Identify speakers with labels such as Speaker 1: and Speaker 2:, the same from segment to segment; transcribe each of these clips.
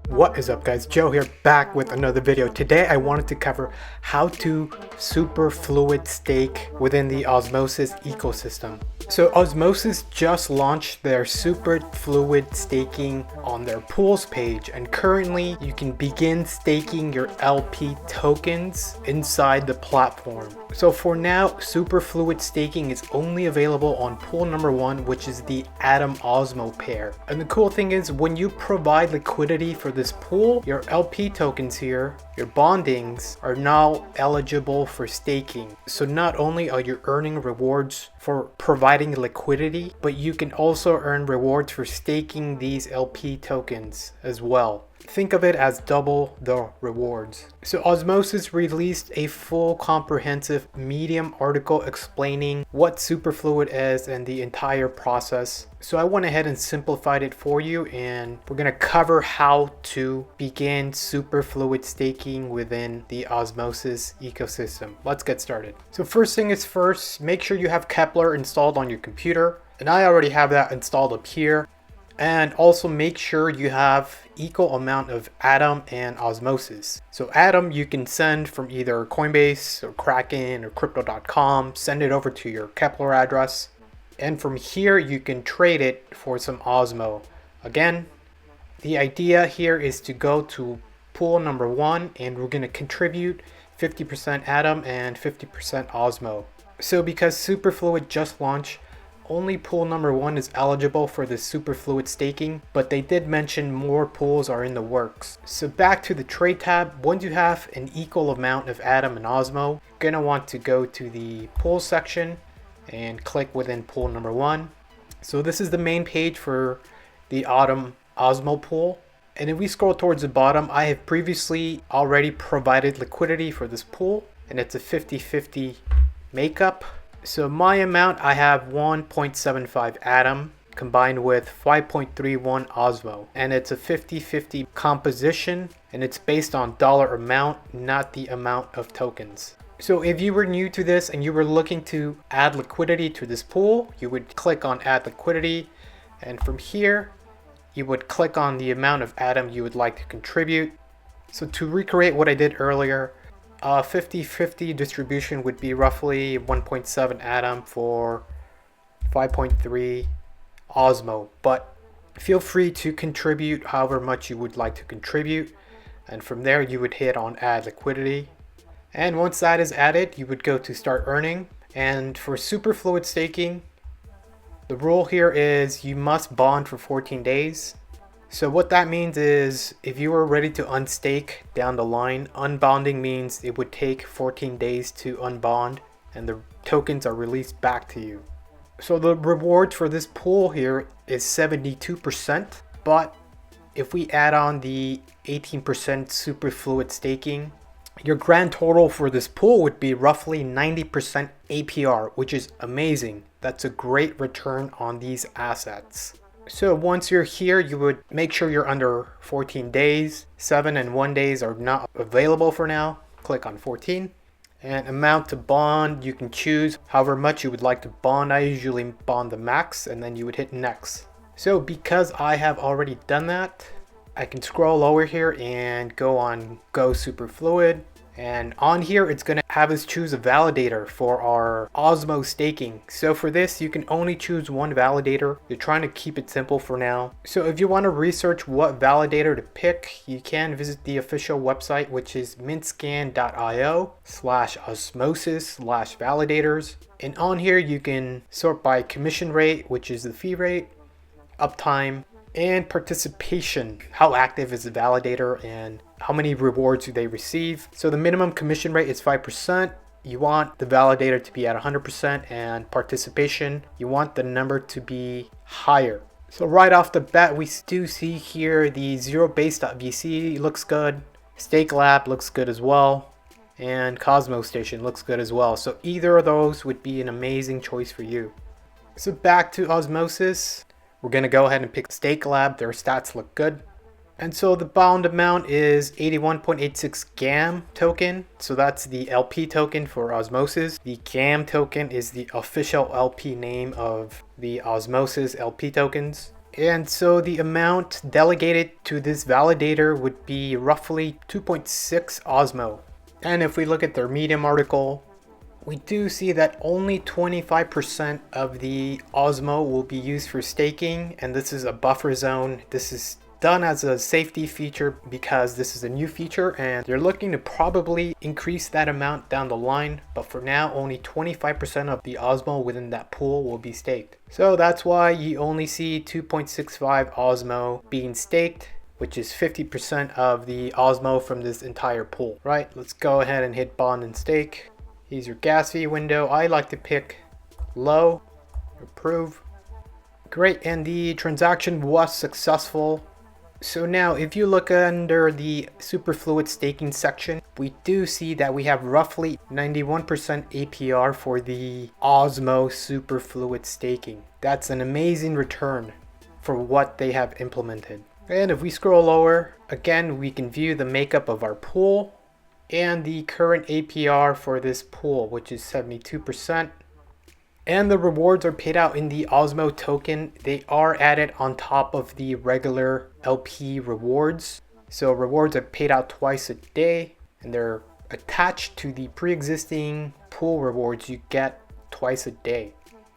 Speaker 1: What is up guys, Joe here, back with another video. Today I wanted to cover how to superfluid stake within the Osmosis ecosystem. So Osmosis just launched their superfluid staking on their pools page, and currently you can begin staking your LP tokens inside the platform. So for now, superfluid staking is only available on pool number 1, which is the Atom Osmo pair. And the cool thing is, when you provide liquidity for this pool, your LP tokens here, your bondings, are now eligible for staking. So not only are you earning rewards for providing liquidity, but you can also earn rewards for staking these LP tokens as well. Think of it as double the rewards. So Osmosis released a full comprehensive Medium article explaining what Superfluid is and the entire process. So I went ahead and simplified it for you, and we're going to cover how to begin Superfluid staking within the Osmosis ecosystem. Let's get started. So first thing is first, make sure you have Keplr installed on your computer, and I already have that installed up here. And also make sure you have equal amount of Atom and Osmosis. So Atom you can send from either Coinbase or Kraken or crypto.com, send it over to your Keplr address. And from here you can trade it for some Osmo. Again, the idea here is to go to pool number 1, and we're going to contribute 50% Atom and 50% Osmo. So because Superfluid just launched, only pool number 1 is eligible for the superfluid staking, but they did mention more pools are in the works. So back to the trade tab, once you have an equal amount of Atom and Osmo, you're going to want to go to the pool section and click within pool number 1. So this is the main page for the Atom Osmo pool. And if we scroll towards the bottom, I have previously already provided liquidity for this pool, and it's a 50-50 makeup. So my amount, I have 1.75 Atom combined with 5.31 Osmo, and it's a 50-50 composition, and it's based on dollar amount, not the amount of tokens. So if you were new to this and you were looking to add liquidity to this pool, you would click on add liquidity, and from here you would click on the amount of Atom you would like to contribute. So to recreate what I did earlier, 50-50 distribution would be roughly 1.7 Atom for 5.3 Osmo, but feel free to contribute however much you would like to contribute, and from there you would hit on add liquidity. And once that is added, you would go to start earning. And for superfluid staking, the rule here is you must bond for 14 days. So what that means is, if you are ready to unstake down the line, unbonding means it would take 14 days to unbond and the tokens are released back to you. So the reward for this pool here is 72%, but if we add on the 18% superfluid staking, your grand total for this pool would be roughly 90% APR, which is amazing. That's a great return on these assets. So once you're here, you would make sure you're under 14 days. 7 and 1 days are not available for now. Click on 14. And amount to bond, you can choose however much you would like to bond. I usually bond the max, and then you would hit next. So because I have already done that, I can scroll lower here and go on Go Superfluid. And on here, it's going to have us choose a validator for our Osmo staking. So for this, you can only choose one validator. You're trying to keep it simple for now. So if you want to research what validator to pick, you can visit the official website, which is mintscan.io/osmosis/validators. And on here, you can sort by commission rate, which is the fee rate, uptime, and participation. How active is the validator and how many rewards do they receive? So the minimum commission rate is 5%. You want the validator to be at 100%, and participation, you want the number to be higher. So right off the bat, we do see here the zerobase.vc looks good. Stake Lab looks good as well. And Cosmos Station looks good as well. So either of those would be an amazing choice for you. So back to Osmosis. We're going to go ahead and pick Stake Lab. Their stats look good. And so the bound amount is 81.86 GAM token. So that's the LP token for Osmosis. The GAM token is the official LP name of the Osmosis LP tokens. And so the amount delegated to this validator would be roughly 2.6 Osmo. And if we look at their Medium article, we do see that only 25% of the Osmo will be used for staking, and this is a buffer zone. This is done as a safety feature because this is a new feature and they're looking to probably increase that amount down the line, but for now only 25% of the Osmo within that pool will be staked. So that's why you only see 2.65 Osmo being staked, which is 50% of the Osmo from this entire pool. Right, let's go ahead and hit bond and stake. Here's your gas fee window. I like to pick low, approve. Great, and the transaction was successful. So now if you look under the Superfluid Staking section, we do see that we have roughly 91% APR for the Osmo Superfluid Staking. That's an amazing return for what they have implemented. And if we scroll lower, again, we can view the makeup of our pool and the current APR for this pool, which is 72%. And the rewards are paid out in the Osmo token. They are added on top of the regular LP rewards. So rewards are paid out twice a day and they're attached to the pre-existing pool rewards you get twice a day.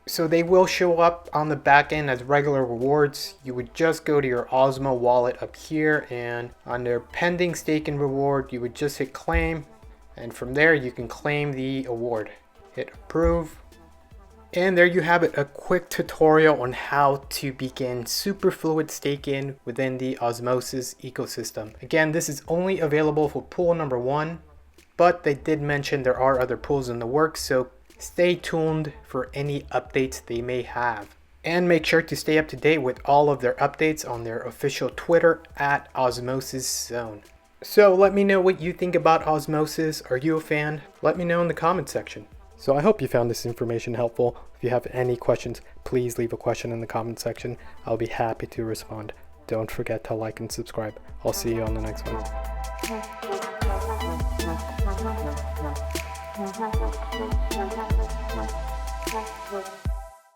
Speaker 1: So they will show up on the back end as regular rewards. You would just go to your Osmo wallet up here, and under pending stake and reward, you would just hit claim. And from there you can claim the award. Hit approve. And there you have it, a quick tutorial on how to begin Superfluid Staking within the Osmosis ecosystem. Again, this is only available for pool number 1, but they did mention there are other pools in the works, so stay tuned for any updates they may have. And make sure to stay up to date with all of their updates on their official Twitter at Osmosis Zone. So let me know what you think about Osmosis. Are you a fan? Let me know in the comment section. So I hope you found this information helpful. If you have any questions, please leave a question in the comment section. I'll be happy to respond. Don't forget to like and subscribe. I'll see you on the next one.